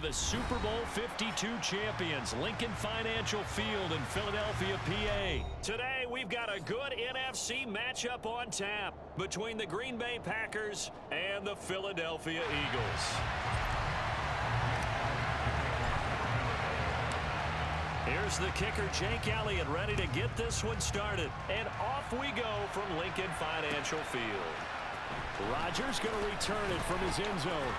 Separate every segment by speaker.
Speaker 1: the Super Bowl 52 champions, Lincoln Financial Field in Philadelphia, PA. Today, we've got a good NFC matchup on tap between the Green Bay Packers and the Philadelphia Eagles. Here's the kicker, Jake Elliott, ready to get this one started. And off we go from Lincoln Financial Field. Rodgers going to return it from his end zone.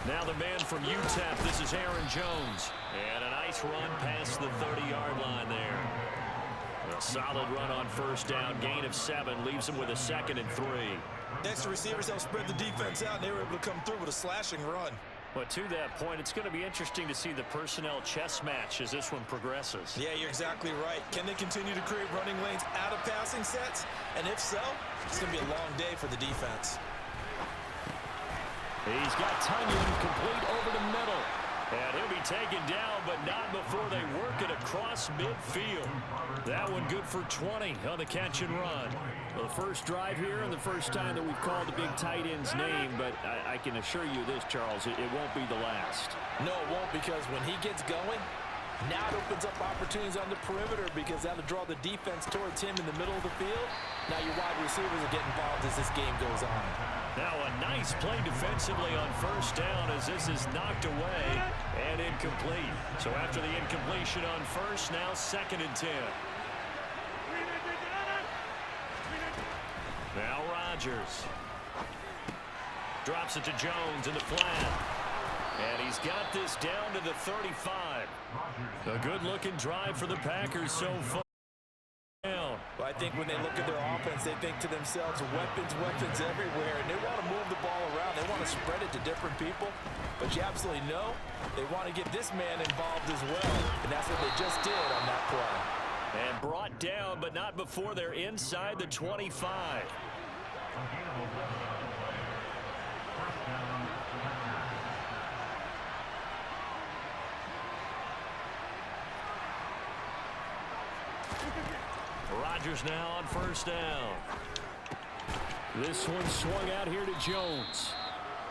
Speaker 1: Now the man from UTEP, this is Aaron Jones. And a nice run past the 30-yard line there. A solid run on first down, gain of 7, leaves him with a 2nd and 3.
Speaker 2: Extra receivers help spread the defense out, and they were able to come through with a slashing run.
Speaker 1: But to that point, it's going to be interesting to see the personnel chess match as this one progresses.
Speaker 2: Yeah, you're exactly right. Can they continue to create running lanes out of passing sets? And if so, it's going to be a long day for the defense.
Speaker 1: He's got Tunyon complete over the middle. And he'll be taken down, but not before they work it across midfield. That one good for 20 on the catch and run. Well, the first drive here and the first time that we've called the big tight end's name, but I can assure you this, Charles, it won't be the last.
Speaker 3: No, it won't, because when he gets going, now it opens up opportunities on the perimeter because that'll draw the defense towards him in the middle of the field. Now your wide receivers will get involved as this game goes on.
Speaker 1: Now a nice play defensively on first down as this is knocked away and incomplete. So after the incompletion on first, now 2nd and 10. Now Rodgers. Drops it to Jones in the flat. And he's got this down to the 35. A good-looking drive for the Packers so far.
Speaker 3: Well, I think when they look at their offense, they think to themselves, weapons everywhere, and they want to move the ball around. They want to spread it to different people, but you absolutely know they want to get this man involved as well, and that's what they just did on that play.
Speaker 1: And brought down, but not before they're inside the 25. Rodgers now on first down. This one swung out here to Jones.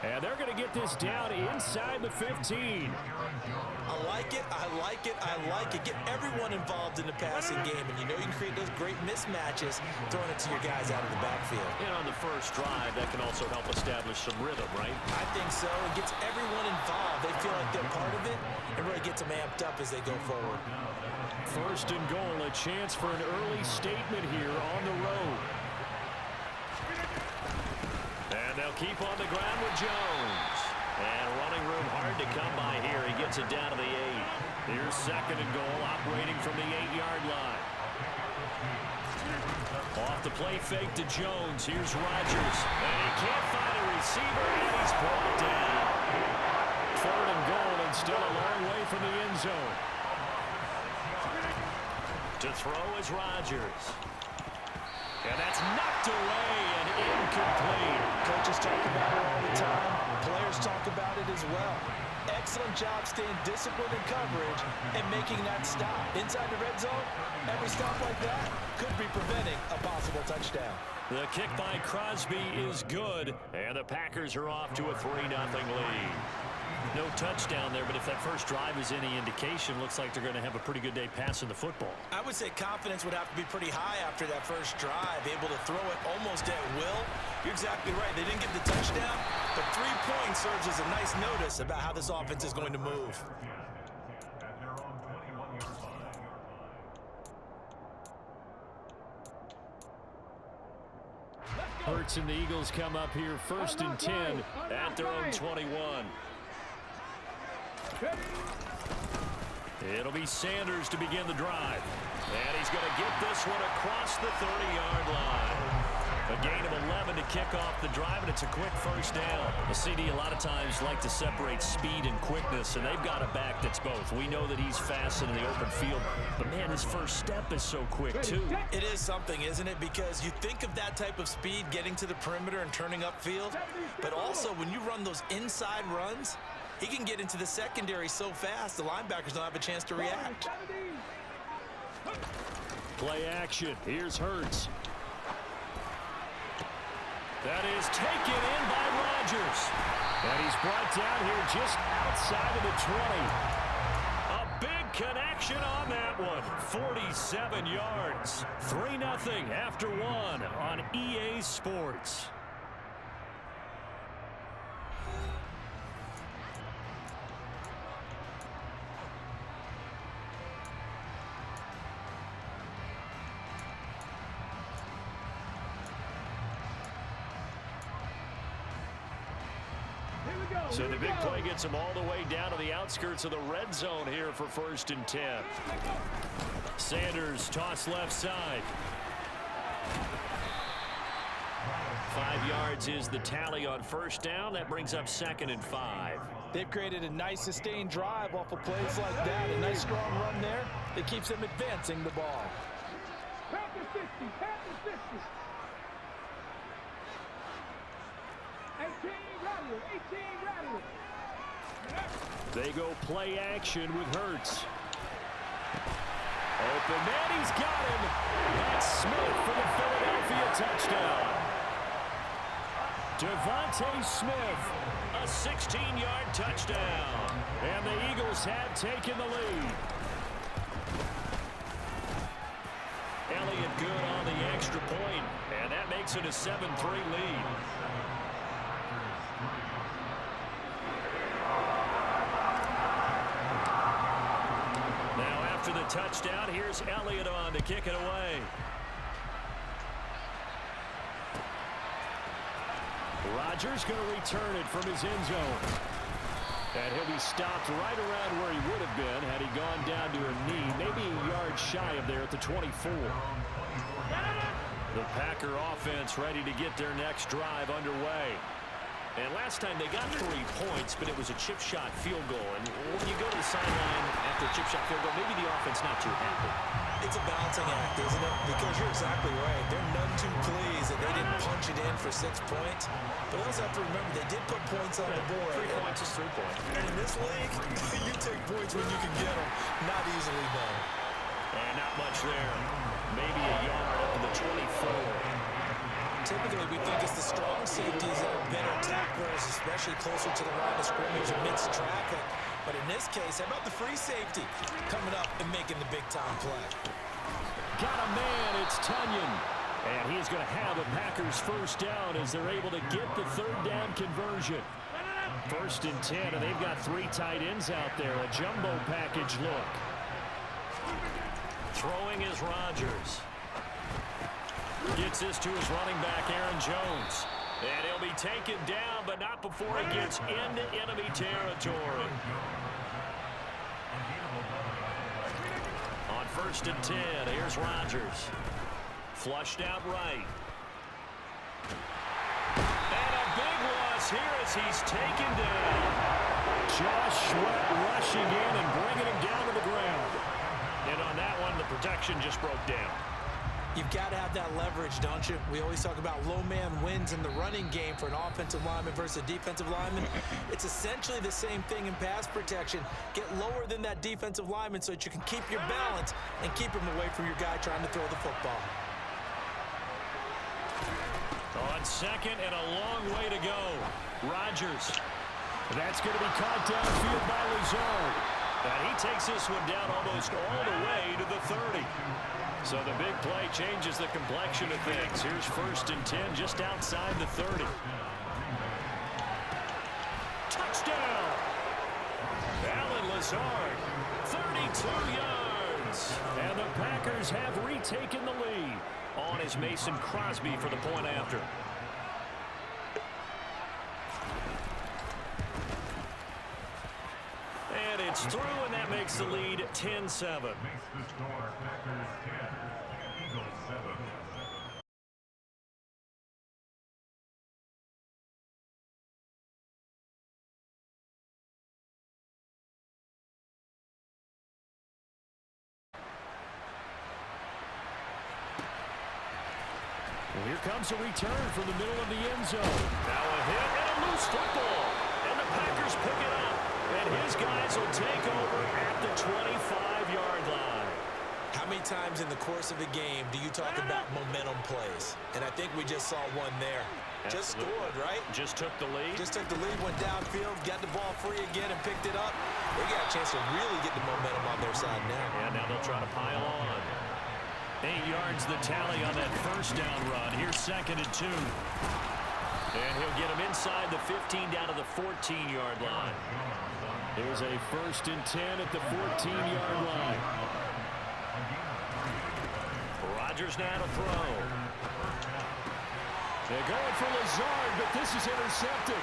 Speaker 1: And they're going to get this down inside the 15.
Speaker 2: I like it, I like it, I like it. Get everyone involved in the passing game, and you know you can create those great mismatches throwing it to your guys out of the backfield.
Speaker 1: And on the first drive, that can also help establish some rhythm, right?
Speaker 2: I think so. It gets everyone involved. They feel like they're part of it, and really gets them amped up as they go forward.
Speaker 1: First and goal, a chance for an early statement here on the road. And they'll keep on the ground with Jones. And running room hard to come by here. He gets it down to the 8. Here's 2nd and goal, operating from the 8-yard line. Off the play fake to Jones. Here's Rodgers. And he can't find a receiver, and he's brought down. 3rd and goal, and still a long way from the end zone. To throw is Rodgers. And that's knocked away and incomplete.
Speaker 3: Coaches talk about it all the time. Players talk about it as well. excellent job staying disciplined in coverage and making that stop. Inside the red zone, every stop like that could be preventing a possible touchdown.
Speaker 1: The kick by Crosby is good, and the Packers are off to a 3-0 lead. No touchdown there, but if that first drive is any indication, looks like they're going to have a pretty good day passing the football.
Speaker 2: I would say confidence would have to be pretty high after that first drive, able to throw it almost at will. You're exactly right. They didn't get the touchdown, but 3 points serves as a nice notice about how this offense is going to move.
Speaker 1: Hurts and the Eagles come up here 1st and 10 at their own 21. It'll be Sanders to begin the drive. And he's going to get this one across the 30-yard line. A gain of 11 to kick off the drive, and it's a quick first down. The CD a lot of times like to separate speed and quickness, and they've got a back that's both. We know that he's fast in the open field, but, man, his first step is so quick, too.
Speaker 2: It is something, isn't it? Because you think of that type of speed getting to the perimeter and turning upfield, but also when you run those inside runs, he can get into the secondary so fast the linebackers don't have a chance to react.
Speaker 1: Play action. Here's Hurts. That is taken in by Rodgers. And he's brought down here just outside of the 20. A big connection on that one. 47 yards. 3-0 after 1 on EA Sports. So the big play gets him all the way down to the outskirts of the red zone here for 1st and 10. Sanders toss left side. 5 yards is the tally on first down. That brings up 2nd and 5.
Speaker 3: They've created a nice sustained drive off of plays like that. A nice strong run there that keeps them advancing the ball.
Speaker 4: Panther 50, Panther 50. 18 rattle, 18 rattle.
Speaker 1: They go play action with Hurts. Open man, he's got him. That's Smith for the Philadelphia touchdown. Devontae Smith, a 16-yard touchdown. And the Eagles have taken the lead. Elliott good on the extra point, and that makes it a 7-3 lead. Now after the touchdown, here's Elliott on to kick it away. Rodgers going to return it from his end zone. And he'll be stopped right around where he would have been had he gone down to a knee, maybe a yard shy of there at the 24. The Packer offense ready to get their next drive underway. And last time they got 3 points, but it was a chip shot field goal. And when you go to the sideline after a chip shot field goal, maybe the offense not too happy.
Speaker 2: It's a balancing act, isn't it? Because you're exactly right. They're none too pleased that they didn't punch it in for 6 points. But also have to remember, they did put points on the board.
Speaker 1: 3 points is 3 points.
Speaker 2: And in this league, you take points when you can get them. Not easily done.
Speaker 1: And not much there. Maybe a yard up to the 24.
Speaker 2: Typically, we think it's the strong safeties that are better tacklers, especially closer to the line of scrimmage amidst traffic. But in this case, how about the free safety coming up and making the big-time play?
Speaker 1: Got a man, it's Tunyon. And he's going to have a Packers first down as they're able to get the 3rd down conversion. 1st and 10, and they've got 3 tight ends out there. A jumbo package look. Throwing is Rodgers. Gets this to his running back, Aaron Jones. And he'll be taken down, but not before he gets into enemy territory. On 1st and 10, here's Rodgers. Flushed out right. And a big loss here as he's taken down. Josh Sweat rushing in and bringing him down to the ground. And on that one, the protection just broke down.
Speaker 2: You've got to have that leverage, don't you? We always talk about low man wins in the running game for an offensive lineman versus a defensive lineman. It's essentially the same thing in pass protection. Get lower than that defensive lineman so that you can keep your balance and keep him away from your guy trying to throw the football.
Speaker 1: On second and a long way to go. Rodgers. That's going to be caught downfield by Lazard. And he takes this one down almost all the way to the 30. So the big play changes the complexion of things. Here's 1st and 10 just outside the 30. Touchdown! Alan Lazard, 32 yards. And the Packers have retaken the lead. On is Mason Crosby for the point after. And it's through, and that makes the lead 10-7. Well, here comes a return from the middle of the end zone. Now a hit and a loose football. And the Packers pick it up. And his guys will take over at the 25-yard line.
Speaker 2: How many times in the course of a game do you talk about momentum plays? And I think we just saw one there.
Speaker 1: Absolutely.
Speaker 2: Just scored, right?
Speaker 1: Just took the lead.
Speaker 2: Just took the lead, went downfield, got the ball free again, and picked it up. They got a chance to really get the momentum on their side now.
Speaker 1: And now they'll try to pile on. 8 yards the tally on that first down run. Here's 2nd and 2. And he'll get him inside the 15 down to the 14-yard line. Here's a 1st and 10 at the 14-yard line. Rodgers now to throw. They're going for Lazard, but this is intercepted.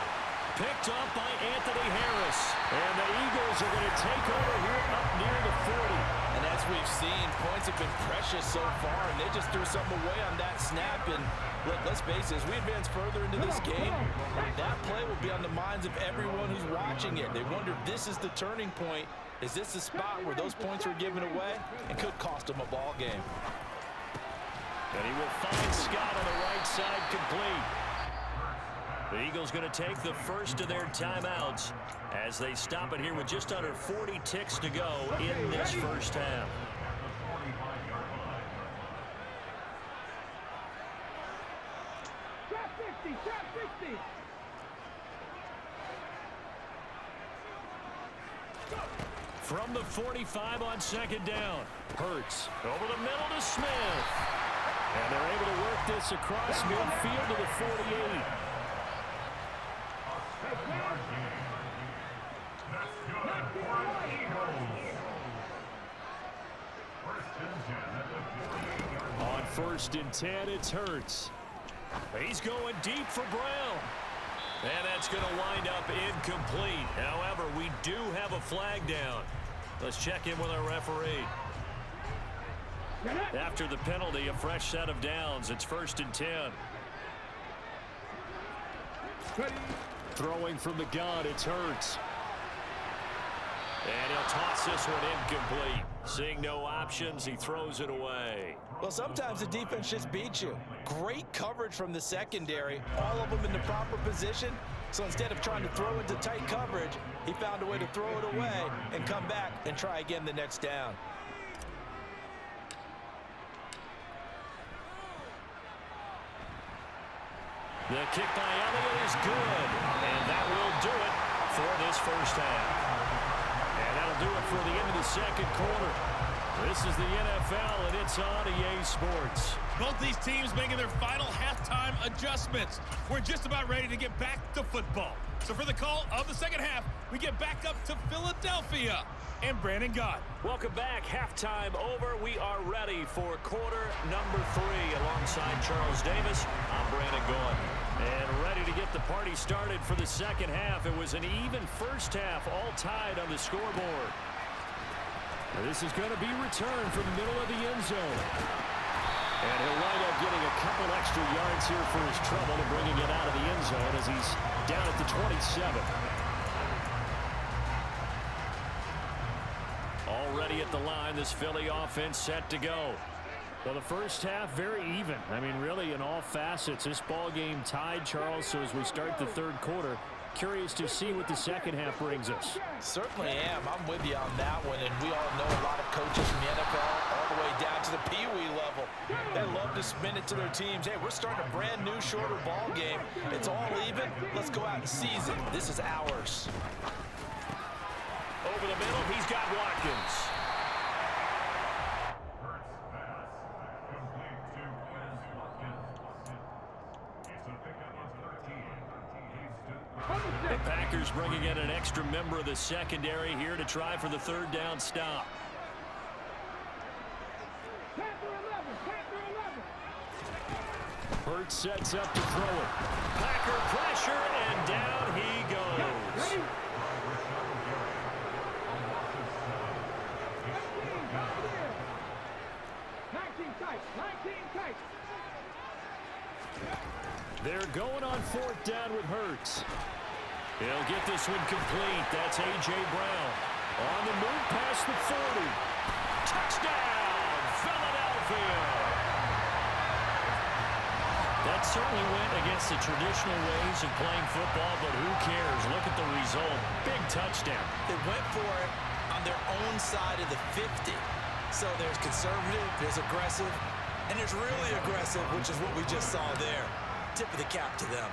Speaker 1: Picked up by Anthony Harris. And the Eagles are going to take over here up near the 40.
Speaker 3: And as we've seen, points have been precious so far, and they just threw something away on that snap. And look, let's face it, as we advance further into this game, that play will be on the minds of everyone who's watching it. They wonder if this is the turning point. Is this the spot where those points were given away and could cost them a ball game?
Speaker 1: And he will find Scott on the right side complete. The Eagles going to take the first of their timeouts as they stop it here with just under 40 ticks to go in this first half.
Speaker 4: Trap 50, trap 50.
Speaker 1: From the 45 on 2nd down. Hurts over the middle to Smith. And they're able to work this across midfield to the 48. On 1st and 10, it's Hurts. He's going deep for Brown. And that's going to wind up incomplete. However, we do have a flag down. Let's check in with our referee. After the penalty, a fresh set of downs. It's 1st and 10. Throwing from the gun, it's Hurts. And he'll toss this one incomplete. Seeing no options, he throws it away.
Speaker 2: Well, sometimes the defense just beats you. Great coverage from the secondary, all of them in the proper position. So instead of trying to throw into tight coverage, he found a way to throw it away and come back and try again the next down.
Speaker 1: The kick by Elliott is good, and that will do it for this first half. And that'll do it for the end of the second quarter. This is the NFL, and it's on EA Sports.
Speaker 5: Both these teams making their final halftime adjustments. We're just about ready to get back to football. So for the call of the second half, we get back up to Philadelphia and Brandon Gott.
Speaker 1: Welcome back. Halftime over. We are ready for quarter number 3. Alongside Charles Davis, I'm Brandon Gott. And ready to get the party started for the second half. It was an even first half, all tied on the scoreboard. This is going to be returned from the middle of the end zone. And he'll wind up getting a couple extra yards here for his trouble and bringing it out of the end zone as he's down at the 27. Already at the line, this Philly offense set to go. Well, the first half, very even. I mean, really, in all facets, this ball game tied, Charles. So as we start the third quarter, curious to see what the second half brings us.
Speaker 2: Certainly am. I'm with you on that one. And we all know a lot of coaches from the NFL all the way down to the Pee-wee level. They love to spin it to their teams. Hey, we're starting a brand new, shorter ball game. It's all even. Let's go out and seize it. This is ours.
Speaker 1: Over the middle, he's got Watkins. The Packers bringing in an extra member of the secondary here to try for the third down stop. Hurts sets up to throw it. Packer pressure, and down he goes. They're going on fourth down with Hurts. He'll get this one complete. That's A.J. Brown. On the move past the 40. Touchdown, Philadelphia. That certainly went against the traditional ways of playing football, but who cares? Look at the result. Big touchdown.
Speaker 2: They went for it on their own side of the 50. So there's conservative, there's aggressive, and there's really aggressive, which is what we just saw there. Tip of the cap to them.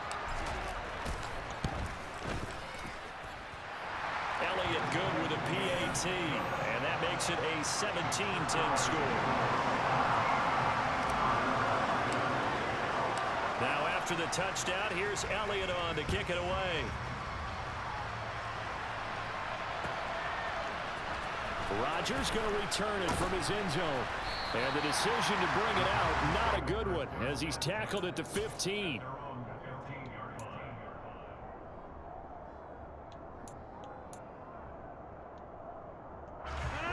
Speaker 1: Elliott good with a PAT, and that makes it a 17-10 score. Now after the touchdown, here's Elliott on to kick it away. Rodgers going to return it from his end zone. And the decision to bring it out, not a good one, as he's tackled at the 15.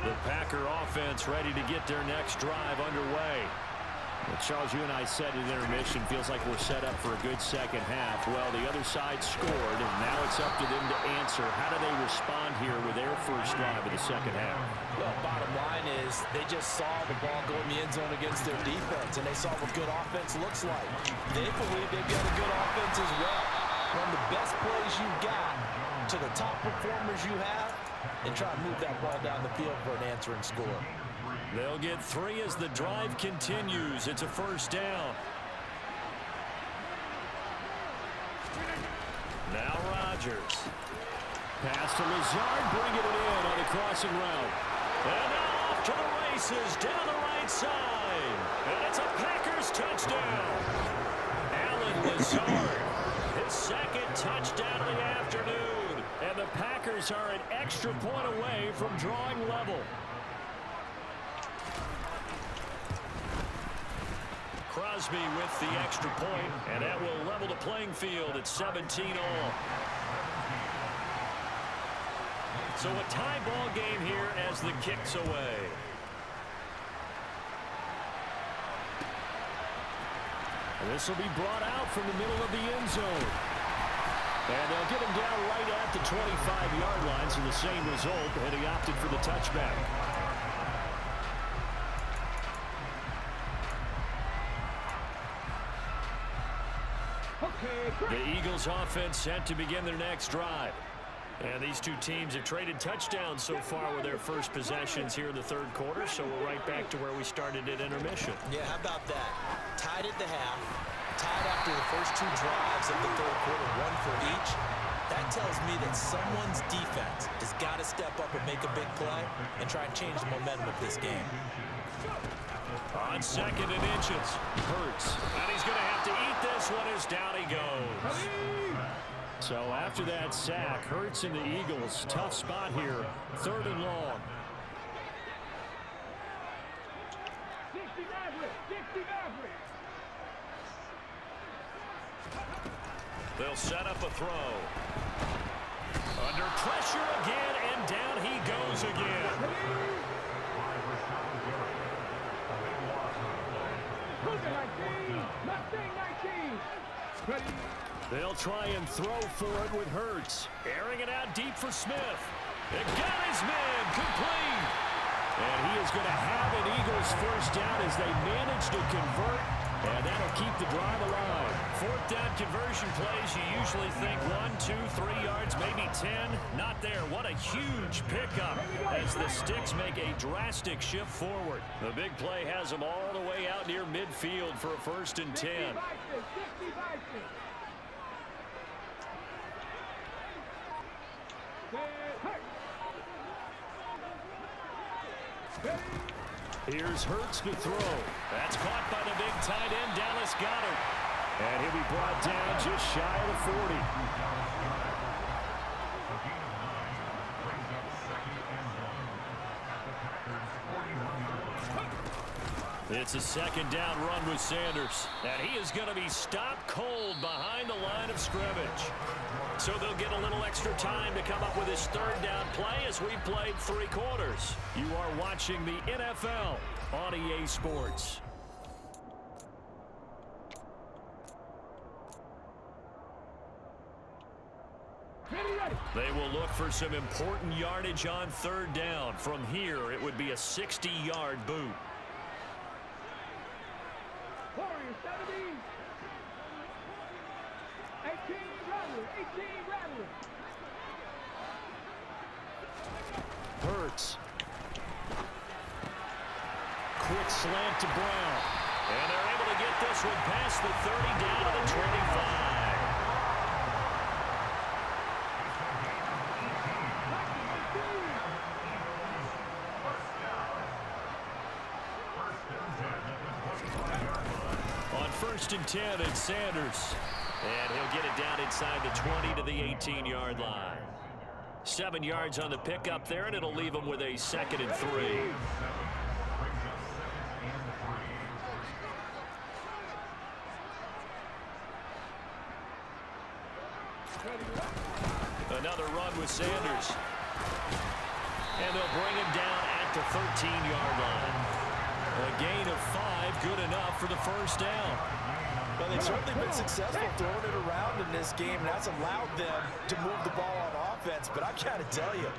Speaker 1: The Packer offense ready to get their next drive underway. Well, Charles, you and I said at intermission, feels like we're set up for a good second half. Well, the other side scored, and now it's up to them to answer. How do they respond here with their first drive of the second half?
Speaker 2: Well, bottom line is they just saw the ball go in the end zone against their defense, and they saw what good offense looks like. They believe they've got a good offense as well. Run the best plays you've got to the top performers you have, and try to move that ball down the field for an answering score.
Speaker 1: They'll get 3 as the drive continues. It's a first down. Now Rodgers. Pass to Lazard, bringing it in on the crossing route. And now off to the races down the right side. And it's a Packers touchdown. Allen Lazard, his second touchdown of the afternoon. And the Packers are an extra point away from drawing level. Crosby with the extra point, and that will level the playing field at 17-all. So a tie ball game here as the kick's away. And this will be brought out from the middle of the end zone. And they'll get him down right at the 25-yard line, so the same result, and he opted for the touchback. The Eagles offense set to begin their next drive. And these two teams have traded touchdowns so far with their first possessions here in the third quarter, so we're right back to where we started at intermission.
Speaker 2: Yeah, how about that? Tied at the half, tied after the first 2 drives of the third quarter, 1 for each. That tells me that someone's defense has got to step up and make a big play and try and change the momentum of this game.
Speaker 1: On second and inches, Hurts. And he's going to have to eat this one as down he goes. So after that sack, Hurts and the Eagles, tough spot here, 3rd and long. They'll set up a throw. Under pressure again, and down he goes again. They'll try and throw for it with Hurts. Airing it out deep for Smith. It got his man complete. And he is going to have an Eagles first down as they manage to convert, and that'll keep the drive alive. Fourth down conversion plays, you usually think 1, 2, 3 yards, maybe 10. Not there. What a huge pickup as the Sticks make a drastic shift forward. The big play has them all the way out near midfield for a 1st and 10. Here's Hurts to throw. That's caught by the big tight end, Dallas Goedert. And he'll be brought down just shy of the 40. It's a 2nd down run with Sanders. And he is going to be stopped cold behind the line of scrimmage. So they'll get a little extra time to come up with his 3rd down play as we played 3 quarters. You are watching the NFL on EA Sports. They will look for some important yardage on 3rd down. From here, it would be a 60-yard boot.
Speaker 4: Warriors 17. 18 Rattler.
Speaker 1: Hurts. Quick slant to Brown. And they're able to get this one past the 30 down to the 25. On 1st and 10, it's Sanders. And he'll get it down inside the 20 to the 18-yard line. 7 yards on the pickup there, and it'll leave him with a 2nd and 3. Another run with Sanders. And they'll bring him down at the 13-yard line. A gain of 5, good enough for the 1st down.
Speaker 3: Well, they've certainly been successful throwing it around in this game, and that's allowed them to move the ball on offense. But I got to tell you,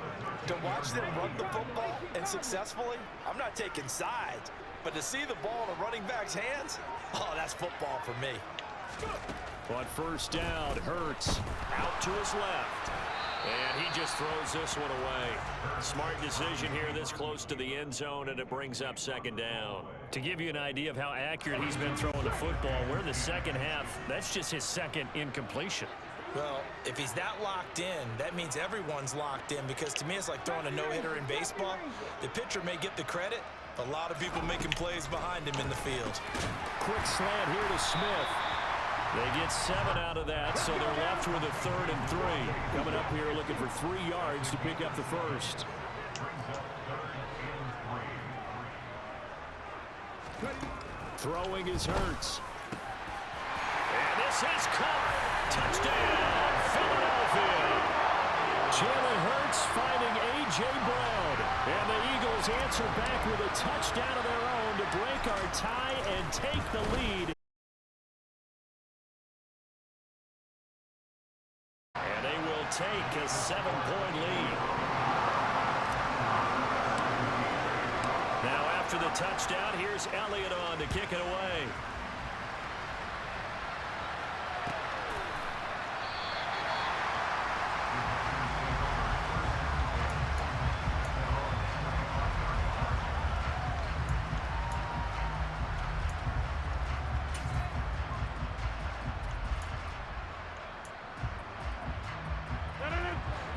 Speaker 3: to watch them run the football and successfully, I'm not taking sides. But to see the ball in a running back's hands, oh, that's football for me.
Speaker 1: On 1st down, Hurts out to his left. And he just throws this one away. Smart decision here this close to the end zone, and it brings up 2nd down. To give you an idea of how accurate he's been throwing the football, we're in the 2nd half. That's just his 2nd incompletion.
Speaker 2: Well, if he's that locked in, that means everyone's locked in, because to me it's like throwing a no-hitter in baseball. The pitcher may get the credit, a lot of people making plays behind him in the field.
Speaker 1: Quick slant here to Smith. They get 7 out of that, so they're left with a 3rd and 3. Coming up here looking for 3 yards to pick up the 1st. Throwing is Hurts. And this is caught. Touchdown, Philadelphia. Jalen Hurts finding A.J. Brown. And the Eagles answer back with a touchdown of their own to break our tie and take the lead. And they will take a 7-point lead. Now after the touchdown, here's Elliott on to kick it away.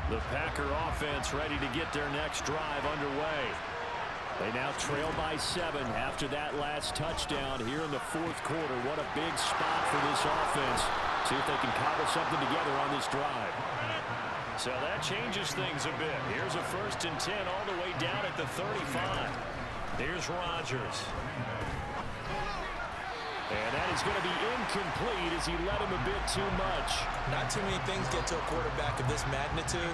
Speaker 1: The Packer offense ready to get their next drive underway. They now trail by 7 after that last touchdown here in the 4th quarter. What a big spot for this offense. See if they can cobble something together on this drive. So that changes things a bit. Here's a 1st and 10 all the way down at the 35. Here's Rodgers. And that is going to be incomplete as he led him a bit too much.
Speaker 2: Not too many things get to a quarterback of this magnitude,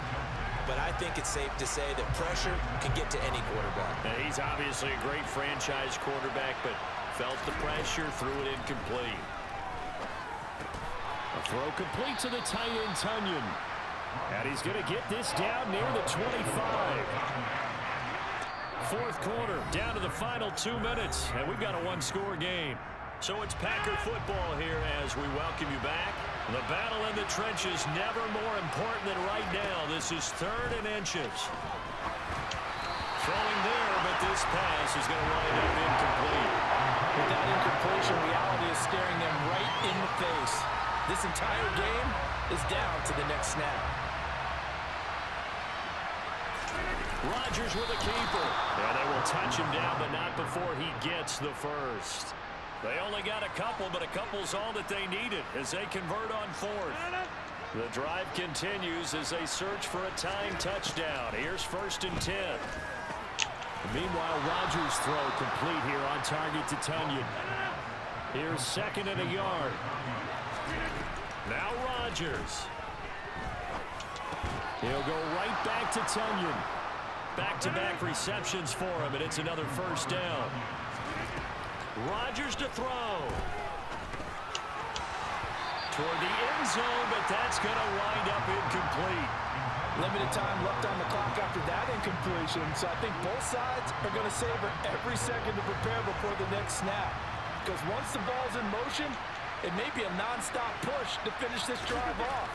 Speaker 2: but I think it's safe to say that pressure can get to any quarterback.
Speaker 1: And he's obviously a great franchise quarterback, but felt the pressure, threw it incomplete. A throw complete to the tight end, Tunyon. And he's going to get this down near the 25. Fourth quarter, down to the final 2 minutes, and we've got a one-score game. So it's Packer football here as we welcome you back. The battle in the trenches never more important than right now. This is 3rd and inches. Throwing there, but this pass is going to wind up incomplete.
Speaker 3: With that incompletion, reality is staring them right in the face. This entire game is down to the next snap.
Speaker 1: Rodgers with a keeper. Yeah, they will touch him down, but not before he gets the first. They only got a couple, but a couple's all that they needed as they convert on 4th. The drive continues as they search for a tying touchdown. Here's 1st and 10. Meanwhile, Rodgers' throw complete here on target to Tunyon. Here's 2nd and a yard. Now Rodgers. He'll go right back to Tunyon. Back-to-back receptions for him, and it's another first down. Rodgers to throw. Toward the end zone, but that's going to wind up incomplete.
Speaker 3: Limited time left on the clock after that incompletion, so I think both sides are going to savor every second to prepare before the next snap. Because once the ball's in motion, it may be a non-stop push to finish this drive off.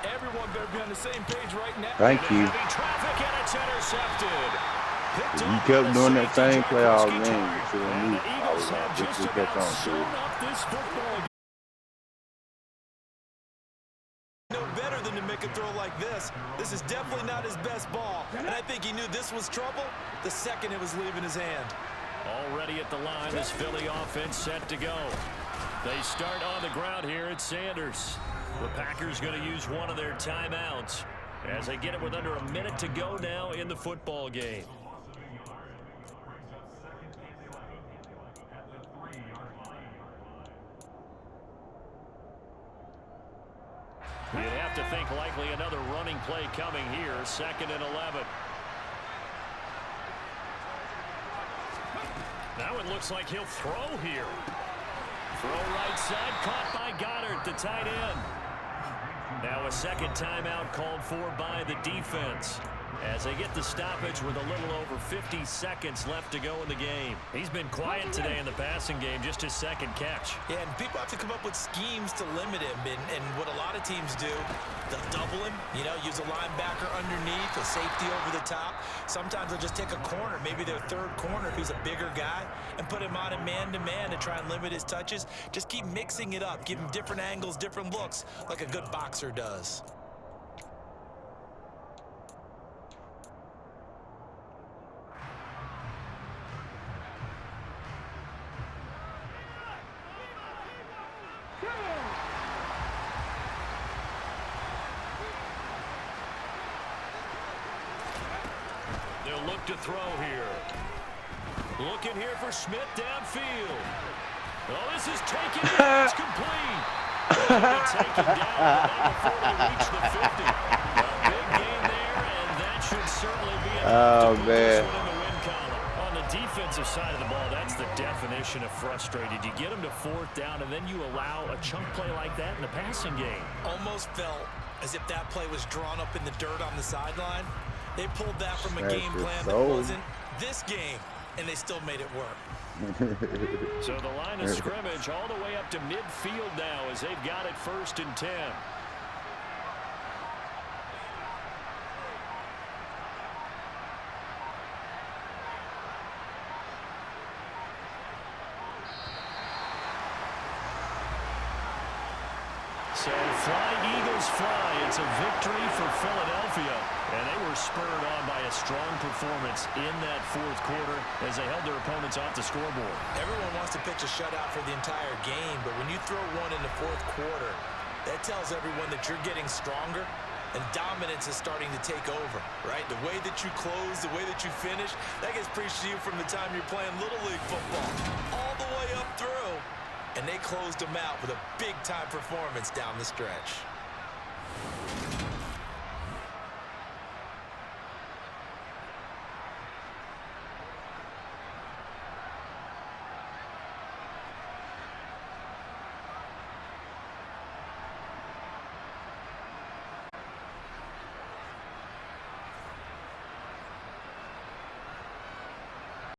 Speaker 3: Everyone better be on the same page right now.
Speaker 6: Thank you.
Speaker 1: Traffic and it's intercepted.
Speaker 6: If you kept doing that same play all game, you should have knew.
Speaker 1: The Eagles have just about sewn up this football game.
Speaker 2: No better than to make a throw like this. This is definitely not his best ball, and I think he knew this was trouble the second it was leaving his hand.
Speaker 1: Already at the line, this Philly offense set to go. They start on the ground here at Sanders. The Packers going to use one of their timeouts as they get it with under a minute to go now in the football game. You'd have to think likely another running play coming here. 2nd and 11. Now it looks like he'll throw here. Throw right side, caught by Goddard, the tight end. Now a second timeout called for by the defense as they get the stoppage with a little over 50 seconds left to go in the game. He's been quiet today in the passing game, just his 2nd catch.
Speaker 2: Yeah, and people have to come up with schemes to limit him, and what a lot of teams do, they'll double him, use a linebacker underneath, a safety over the top. Sometimes they'll just take a corner, maybe their 3rd corner if he's a bigger guy, and put him on a man-to-man to try and limit his touches. Just keep mixing it up, give him different angles, different looks, like a good boxer does.
Speaker 1: They'll look to throw here. Looking here for Smith downfield. Oh, this is taken down. It's complete. Taken down before they reach the 50. A big gain there, and that should certainly be enough to put this one in the win column. On the defensive side of the ball, that's the definition of frustrated. You get them to 4th down, and then you allow a chunk play like that in the passing game.
Speaker 2: Almost felt as if that play was drawn up in the dirt on the sideline. They pulled that from a game plan that wasn't this game, and they still made it work.
Speaker 1: So the line of scrimmage all the way up to midfield now as they've got it 1st and 10. So flying Eagles fly. It's a victory for Philadelphia. And they were spurred on by a strong performance in that 4th quarter as they held their opponents off the scoreboard.
Speaker 2: Everyone wants to pitch a shutout for the entire game, but when you throw one in the 4th quarter, that tells everyone that you're getting stronger and dominance is starting to take over, right? The way that you close, the way that you finish, that gets preached to you from the time you're playing Little League football all the way up through. And they closed them out with a big-time performance down the stretch.